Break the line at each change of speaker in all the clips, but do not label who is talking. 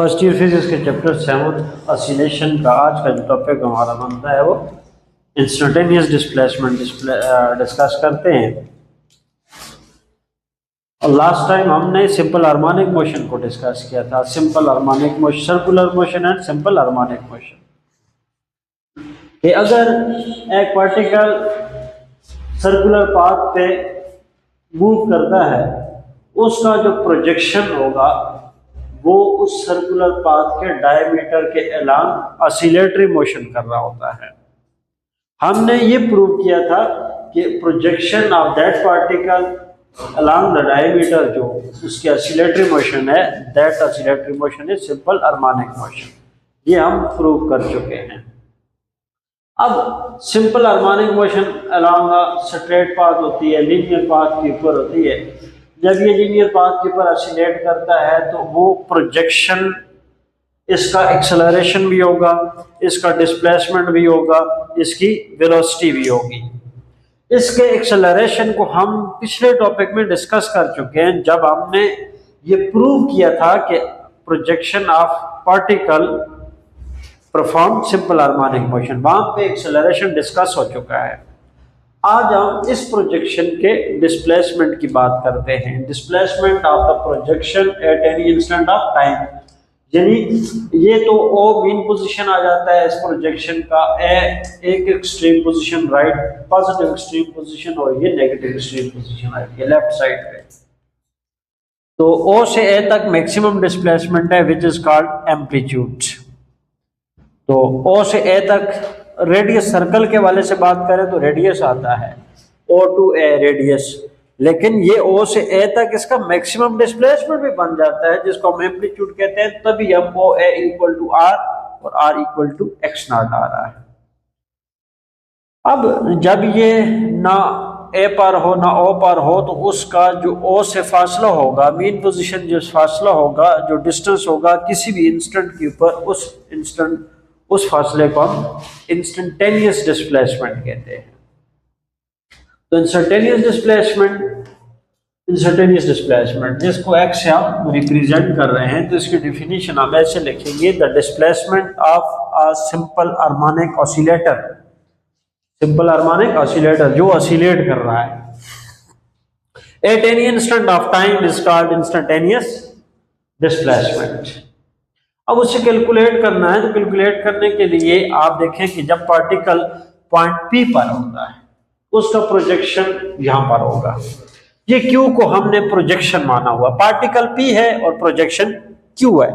First year physics के chapter 7 oscillation का आज का जो टॉपिक हमारा बनता है वो इंस्टेंटेनियस डिस्प्लेसमेंट डिस्कस करते हैं। और लास्ट टाइम हमने सिंपल हार्मोनिक मोशन को डिस्कस किया था। Simple harmonic motion, circular motion and simple harmonic motion कि अगर एक पार्टिकल सर्कुलर पाथ पे मूव करता है उसका जो प्रोजेक्शन होगा वो उस सर्कुलर पाथ के डायमीटर के अलोंग ऑसिलेटरी मोशन कर रहा होता है। हमने ये प्रूव किया था कि projection of that particle along the diameter जो उसकी ऑसिलेटरी मोशन है, that oscillatory motion is simple harmonic motion. ये हम प्रूव कर चुके हैं। अब simple harmonic motion along straight path होती है, लीनियर पाथ के ऊपर होती है। जब ये लीनियर पाथ के ऊपर ऑसिलेट करता है तो वो प्रोजेक्शन, इसका एक्सेलरेशन भी होगा, इसका डिस्प्लेसमेंट भी होगा, इसकी वेलोसिटी भी होगी। इसके एक्सेलरेशन को हम पिछले टॉपिक में डिस्कस कर चुके हैं जब हमने ये प्रूव किया था कि projection of particle perform simple harmonic motion, वहां पे एक्सेलरेशन डिस्कस हो चुका है। आज हम इस प्रोजेक्शन के डिस्प्लेसमेंट की बात करते हैं। Displacement of the projection at any instant of time, यानी ये तो ओ मीन पोजीशन आ जाता है इस प्रोजेक्शन का, एक extreme position right, positive extreme position, और ये नेगेटिव एक्सट्रीम पोजीशन आएगी लेफ्ट साइड पे। तो ओ से ए तक मैक्सिमम डिस्प्लेसमेंट है विच इज कॉल्ड एम्पलीट्यूड। तो ओ से ए तक रेडियस, सर्कल के वाले से बात करें तो रेडियस आता है O टू A रेडियस, लेकिन ये O से A तक इसका मैक्सिमम डिस्प्लेसमेंट भी बन जाता है जिसको हम एम्पलीट्यूड कहते हैं। तभी हम OA इक्वल टू R और R equal to x not आ रहा है। अब जब ये ना A पर हो ना O पर हो तो उसका जो O से फासला होगा, मीन पोजीशन जो फासला होगा, जो डिस्टेंस होगा किसी भी इंस्टेंट के ऊपर, उस फासले को हम इंस्टेंटेनियस डिस्प्लेसमेंट कहते हैं। तो इंस्टेंटेनियस डिस्प्लेसमेंट जिसको x से हम रिप्रेजेंट कर रहे हैं, तो इसकी डेफिनेशन हम ऐसे लिखेंगे, the displacement of a simple harmonic oscillator, simple harmonic oscillator जो ऑसिलेट कर रहा है at any instant of time is called instantaneous displacement. अब उसे कैलकुलेट करना है, तो कैलकुलेट करने के लिए आप देखें कि जब पार्टिकल पॉइंट P पर होता है उसका प्रोजेक्शन यहां पर होगा। ये Q को हमने प्रोजेक्शन माना हुआ, पार्टिकल P है और प्रोजेक्शन Q है।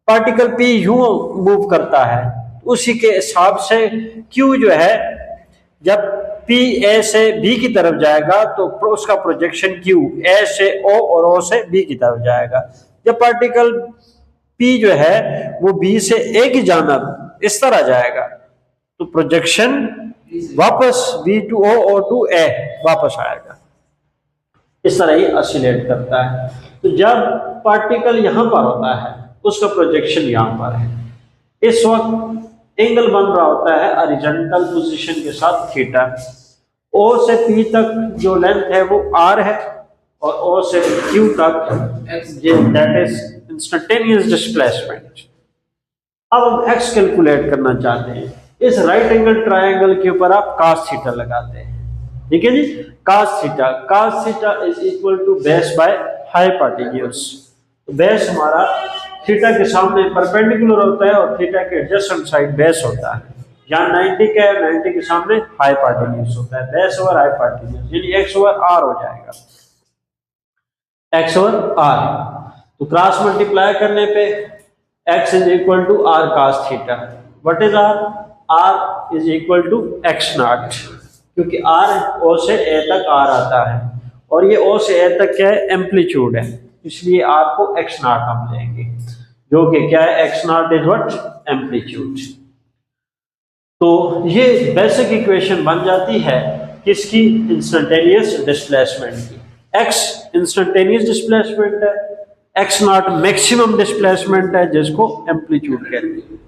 पार्टिकल P यूं मूव करता है, उसी के हिसाब से Q जो है जब P A से B की तरफ जाएगा तो उसका प्रोजेक्शन Q A से O और O से B की तरफ जाएगा। जब पार्टिकल P जो है वो B से A की जानब इस तरह जाएगा तो प्रोजेक्शन वापस B टू O और टू A वापस आएगा। इस तरह ही ऑसिलेट करता है। तो जब पार्टिकल यहां पर होता है उसका प्रोजेक्शन यहां पर है। इस वक्त एंगल बन रहा होता है हॉरिजॉन्टल पोजीशन के साथ थीटा। O से P तक जो लेंथ है वो R है और O से Q तक दैट इज इंस्टेंटेनियस डिस्प्लेसमेंट। अब हम x कैलकुलेट करना चाहते हैं। इस राइट एंगल ट्रायंगल के ऊपर आप cos थीटा लगाते हैं, ठीक है जी। cos theta is equal to base by hypotenuse. तो बेस हमारा थीटा के सामने परपेंडिकुलर होता है और थीटा के एडजेसेंट साइड बेस होता है। यहाँ 90 का है, 90 के सामने हाइपोटेन्यूज होता है, बेस ओवर हाइपोटेन्यूज, यानी x ओवर r हो जाएगा, x ओवर r। तो क्रॉस मल्टीप्लाई करने पे x is equal to r cos theta. What is r is equal to x naught, क्योंकि r O से A तक r आता है और ये O से A तक क्या है, एम्पलीट्यूड है, इसलिए r को x नॉट हम लेंगे, जो कि क्या है, x not is what, amplitude. तो ये बेसिक इक्वेशन बन जाती है किसकी, इंस्टेंटेनियस डिस्प्लेसमेंट की। x इंस्टेंटेनियस डिस्प्लेसमेंट है, x नॉट मैक्सिमम डिस्प्लेसमेंट है जिसको एम्पलीट्यूड कहते हैं,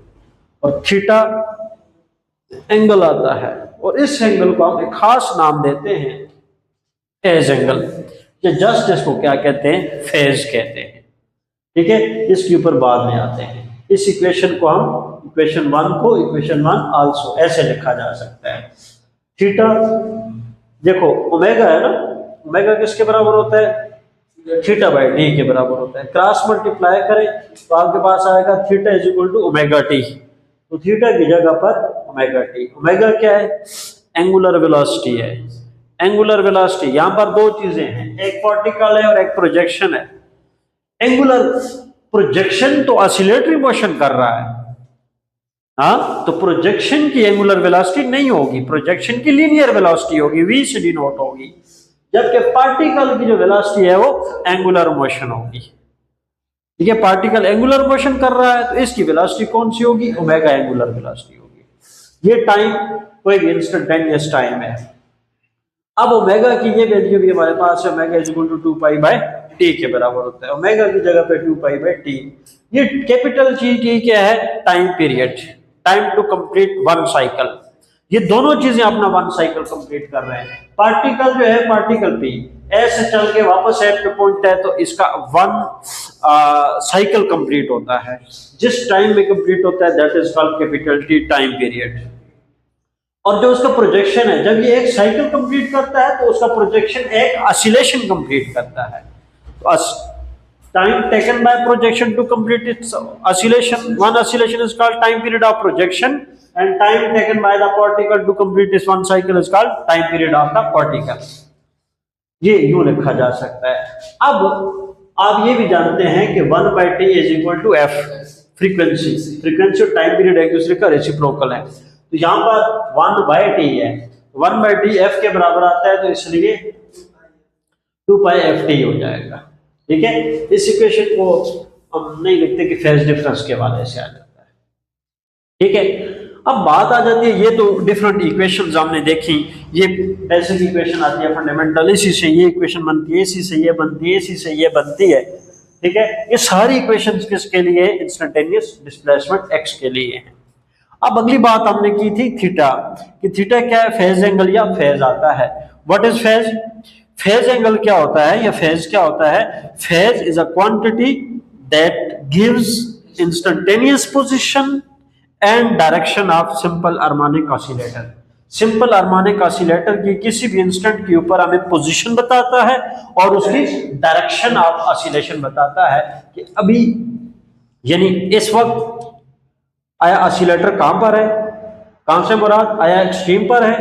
और थीटा एंगल आता है और इस एंगल को हम एक खास नाम देते हैं फेज एंगल, या जस्ट इसको क्या कहते हैं, फेज कहते हैं। ठीक है, इसके ऊपर बाद में आते हैं। इस इक्वेशन को हम इक्वेशन 1 को इक्वेशन 1 आल्सो ऐसे लिखा जा सकता है। थीटा देखो ओमेगा है ना, ओमेगा किसके बराबर होता है, थीटा बाय डी के बराबर होता है। क्रॉस मल्टीप्लाई करें तो आपके पास आएगा theta is equal to omega t. तो थीटा की जगह पर ओमेगा टी। ओमेगा क्या है, एंगुलर वेलोसिटी है। एंगुलर वेलोसिटी यहाँ पर दो चीजें हैं, एक पार्टिकल है और एक प्रोजेक्शन है। एंगुलर प्रोजेक्शन तो ऑसिलेटरी मोशन कर रहा है, हाँ, तो प्रोजेक्शन की एंगुलर वेलोसिटी नहीं होगी, प्रोजेक्शन की लीनियर वेलोसिटी होगी, v से डिनोट होगी, जबकि पार्टिकल की जो वेलोसिटी है वो एंगुलर मोशन होगी। ठीक है, पार्टिकल एंगुलर मोशन कर रहा है तो इसकी वेलोसिटी कौन सी होगी, ओमेगा एंगुलर वेलोसिटी होगी। ये टाइम कोई इंस्टेंटेनियस टाइम है। अब ओमेगा की ये वैल्यू भी हमारे पास है, omega is equal to 2 pi by T के बराबर होता है। ओमेगा की जगह पे 2 पाई बाय टी। ये कैपिटल टी क्या है, time period, time to complete one cycle. ये दोनों चीजें अपना वन साइकिल कंप्लीट कर रहे हैं। पार्टिकल जो है, पार्टिकल पी ऐसे चल के वापस एट पे पहुंचता है तो इसका वन साइकिल कंप्लीट होता है। जिस टाइम में कंप्लीट होता है that is called capital T, time period. और जो उसका प्रोजेक्शन है, जब ये एक साइकिल कंप्लीट करता है तो उसका प्रोजेक्शन एक ऑसिलेशन कंप्लीट करता है। तो time taken by projection to complete its oscillation, one oscillation is called time period of projection, and time taken by the particle to complete this one cycle is called time period of the particle। ये यूं लिखा जा सकता है। अब आप ये भी जानते हैं कि 1 by t is equal to f, frequency. Frequency और टाइम पीरियड एक दूसरे का रेसिप्रोकल है, तो यहाँ पर 1 by t है, 1 by t f के बराबर आता है, तो इसलिए 2 pi f t हो जाएगा। ठीक है, इस इक्वेशन को हम नहीं लिखते कि फेज डिफरेंस के हवाले से आ जाता है। ठीक है, अब बात आ जाती है, ये तो डिफरेंट इक्वेशंस हमने देखी, ये बेसिक इक्वेशन आती है फंडामेंटल, इसी से ये इक्वेशन बनती है, इसी से ये बनती है, इसी से ये बनती है। ठीक है, ये सारी इक्वेशंस किसके लिए, इंस्टेंटेनियस डिस्प्लेसमेंट एक्स के लिए है। अब अगली बात हमने की थी थीटा, कि थीटा क्या है, फेज एंगल या फेज आता है। What is phase, phase angle क्या होता है या फेज क्या होता है, phase is a quantity that gives instantaneous position and direction of simple harmonic oscillator. Simple harmonic oscillator की किसी भी इंस्टेंट के ऊपर हमें पोजीशन बताता है और उसकी डायरेक्शन ऑफ ऑसिलेशन बताता है कि अभी यानी इस वक्त आया ऑसिलेटर कहां पर है, कहां से मुराद आया एक्सट्रीम पर है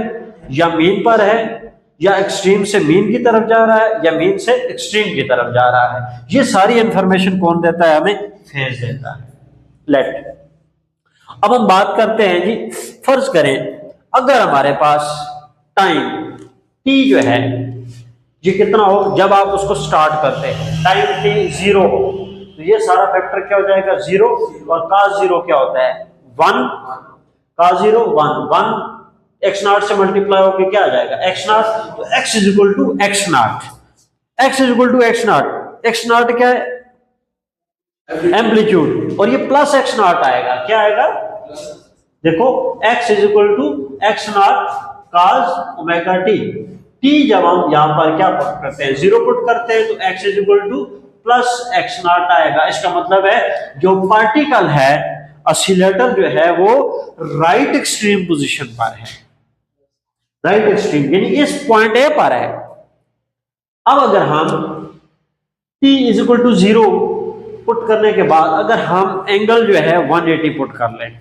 या मीन पर है, या एक्सट्रीम से मीन की तरफ जा रहा है या मीन से एक्सट्रीम की तरफ जा रहा है। ये सारी इंफॉर्मेशन कौन देता है, हमें फेज देता है। लेट अब हम बात करते हैं जी, फर्ज करें अगर हमारे पास टाइम t जो है ये कितना हो, जब आप उसको स्टार्ट करते हैं टाइम t 0 हो तो ये सारा फैक्टर क्या हो जाएगा 0, और cos 0 क्या होता है 1, cos 0 1 x नॉट से मल्टीप्लाई होकर क्या आ जाएगा x नॉट, तो x is equal to x naught, x is equal to x naught, x naught क्या है एम्पलीट्यूड, और ये प्लस x नॉट आएगा, क्या आएगा देखो x is equal to x naught cos omega t। t जब हम यहां पर क्या पुट करते हैं 0 पुट करते हैं तो x is equal to plus x not आएगा। इसका मतलब है जो पार्टिकल है ऑसिलेटर जो है वो राइट एक्सट्रीम पोजीशन पर है, राइट एक्सट्रीम यानी इस पॉइंट ए पर है। अब अगर हम t is equal to 0 put करने के बाद अगर हम एंगल जो है 180 पुट कर लें,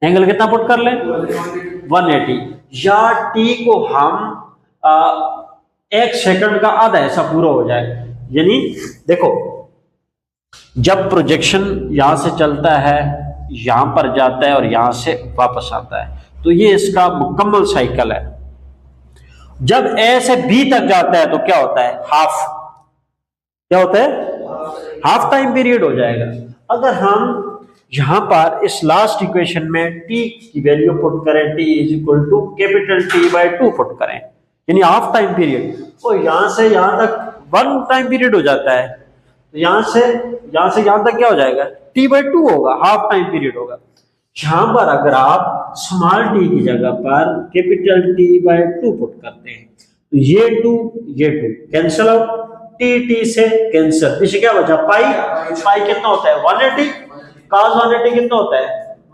एंगल कितना पुट कर लें 180, या t को हम 1 सेकंड का आधा ऐसा पूरा हो जाए, यानी देखो जब प्रोजेक्शन यहां से चलता है यहां पर जाता है और यहां से वापस आता है तो ये इसका मुकम्मल साइकिल है। जब ए से बी तक जाता है तो क्या होता है हाफ, क्या होता है हाफ टाइम पीरियड हो जाएगा। अगर हम यहां पर इस लास्ट इक्वेशन में t की वैल्यू पुट करें, t is equal to capital T by 2 put करें यानी हाफ टाइम पीरियड, तो यहां से यहां तक 1 टाइम पीरियड हो जाता है, तो यहां से यहां तक क्या हो जाएगा t बाय 2 होगा, हाफ टाइम पीरियड होगा। यहां पर अगर आप स्मॉल t की जगह पर कैपिटल T बाय 2 पुट करते हैं तो ये 2 कैंसिल आउट, टी से कैंसिल, इसे क्या बचा पाई, पाई कितना होता है 180, cos 180 कितना होता है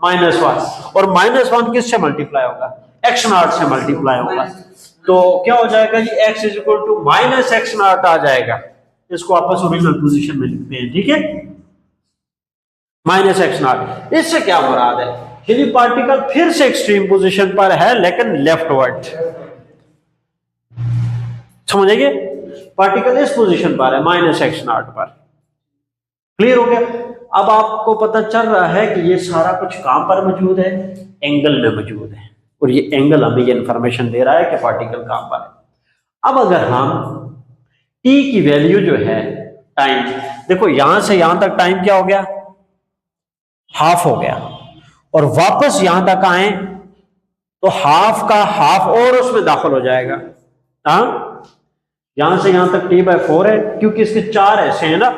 -1, और -1 किससे मल्टीप्लाई होगा, x0 से मल्टीप्लाई होगा, तो क्या हो जाएगा जी x is equal to -x0 आ जाएगा। इसको आपस ओरिजिनल पोजीशन में लिखते हैं, ठीक है, -x0। इससे क्या मुराद है, यदि पार्टिकल फिर से एक्सट्रीम पोजीशन पर है लेकिन लेफ्टवर्ड, समझेंगे, पार्टिकल इस पोजीशन पर है -x0 पर, क्लियर हो गया। अब आपको पता चल रहा है कि ये सारा कुछ कहां पर मौजूद है, एंगल में मौजूद है, और ये एंगल हमें ये इंफॉर्मेशन दे रहा है कि पार्टिकल कहां पर है। अब अगर हम t की वैल्यू जो है टाइम, देखो यहां से यहां तक टाइम क्या हो गया, हाफ हो गया, और वापस यहां तक आए तो हाफ का हाफ और उसमें दाखिल हो जाएगा। हाँ, यहां से यहां तक t/4 है, क्योंकि इसके 4 ऐसे हैं ना,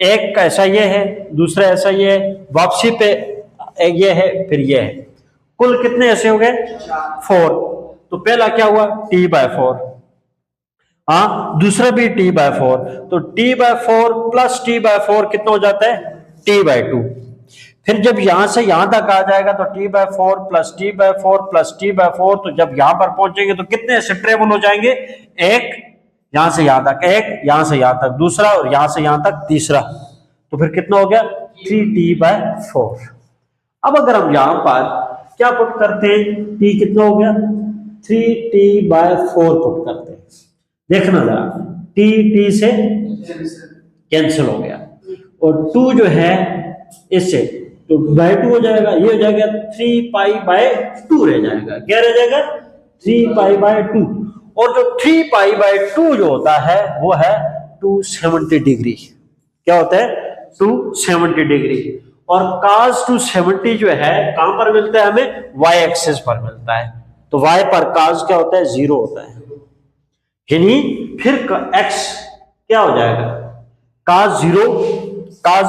एक का ऐसा ये है, दूसरा ऐसा ये है, वापसी पे ये है, फिर ये है, कुल कितने ऐसे हो गए 4। तो पहला क्या हुआ t/4, हाँ दूसरा भी t/4, तो t/4 प्लस t/4 कितना हो जाता है t/2। फिर जब यहां से यहां तक आ जाएगा तो t/4 plus t/4 plus t/4, तो जब यहां पर पहुंचेंगे तो कितने ऐसे ट्रेवल हो जाएंगे, एक यहां से यहां तक, एक यहां से यहां तक दूसरा, और यहां से यहां तक तीसरा, तो फिर कितना हो गया 3t/4। अब अगर हम यहां पर क्या पुट करते हैं, t कितना हो गया 3t/4 पुट करते हैं, देखना जरा t से कैंसिल हो गया, और 2 जो है इससे तो /2 हो जाएगा, ये हो जाएगा 3π/2 रह जाएगा, क्या रह जाएगा 3π/2, और जो 3π/2 जो होता है वो है 270 डिग्री, क्या होता है 270 डिग्री, और cos 270 जो है कहां पर मिलता है हमें, y एक्सिस पर मिलता है, तो y पर cos क्या होता है 0 होता है, यानी फिर x क्या हो जाएगा cos 0, cos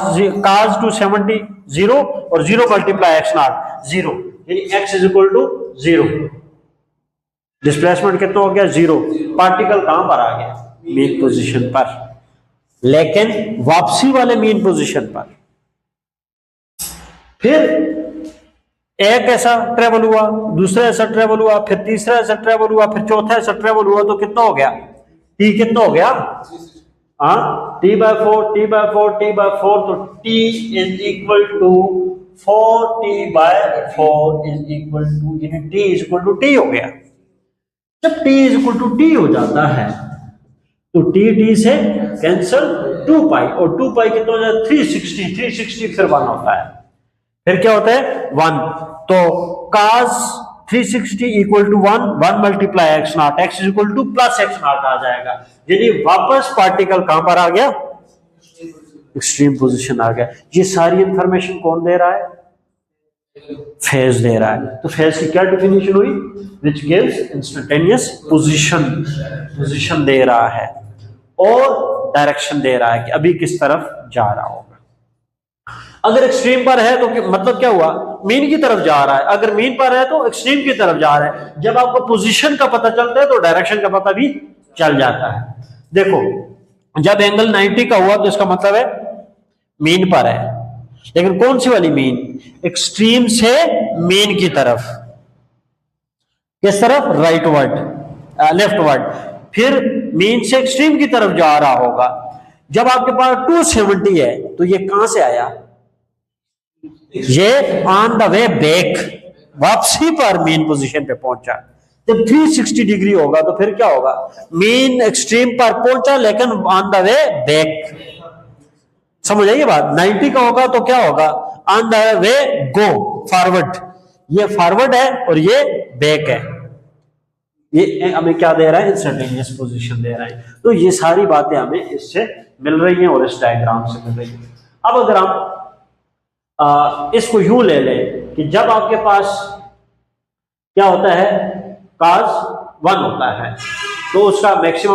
270 0, और 0 मल्टीप्लाई x0 0, यानी x is equal to 0, displacement कितना हो गया 0, पार्टिकल कहां पर आ गया मेन पोजीशन पर, लेकिन वापसी वाले मेन पोजीशन पर। फिर एक ऐसा ट्रेवल हुआ, दूसरा ऐसा ट्रेवल हुआ, फिर तीसरा ऐसा ट्रेवल हुआ, फिर चौथा ऐसा ट्रेवल हुआ, तो कितना हो गया t कितना हो गया, हाँ t/4 t/4 t/4, तो t is equal to 4t/4 is equal to, यानी t is equal to t हो गया। जब t is equal to t हो जाता है तो t से कैंसिल 2π, और 2π कितना हो जाता है 360 फिर 1 होता है, फिर क्या होता है 1, तो cos 360 equal to 1 multiply x0, x is equal to plus x0 आ जाएगा, यानी वापस पार्टिकल कहां पर आ गया, एक्सट्रीम पोजीशन आ गया। ये सारी इंफॉर्मेशन कौन दे रहा है, फेज दे रहा है। तो फेज की क्या डेफिनेशन हुई, विच गिव्स इंस्टेंटेनियस पोजीशन दे रहा है और डायरेक्शन दे रहा है कि अभी किस तरफ जा रहा होगा। अगर एक्सट्रीम पर है तो मतलब क्या हुआ, मीन की तरफ जा रहा है, अगर मीन पर है तो एक्सट्रीम की तरफ जा रहा है। जब आपको पोजीशन का पता चलता है तो डायरेक्शन का पता भी चल जाता है। देखो जब एंगल 90 का हुआ तो इसका मतलब है मीन पर है, लेकिन कौन सी वाली मीन, एक्सट्रीम से मीन की तरफ, किस तरफ, राइटवर्ड लेफ्टवर्ड, फिर मीन से एक्सट्रीम की तरफ जा रहा होगा। जब आपके पास 270 है तो ये कहां से आया, ये ऑन द वे बैक, वापसी पर मेन पोजीशन पे पहुंचा। जब 360 डिग्री होगा तो फिर क्या होगा, मेन एक्सट्रीम पर पहुंचा लेकिन ऑन द वे बैक। समझ आइए बात, 90 का होगा तो क्या होगा, on the way go forward, ये फॉरवर्ड है और ये बैक है। ये हमें क्या दे रहा है, इंस्टेंटेनियस पोजीशन दे रहा है। तो ये सारी बातें हमें इससे मिल रही हैं और इस डायग्राम से मिल रही है। अब अगर हम इसको यूं ले लें कि जब आपके पास क्या होता है, cos 1 होता है तो उसका मैक्सिमम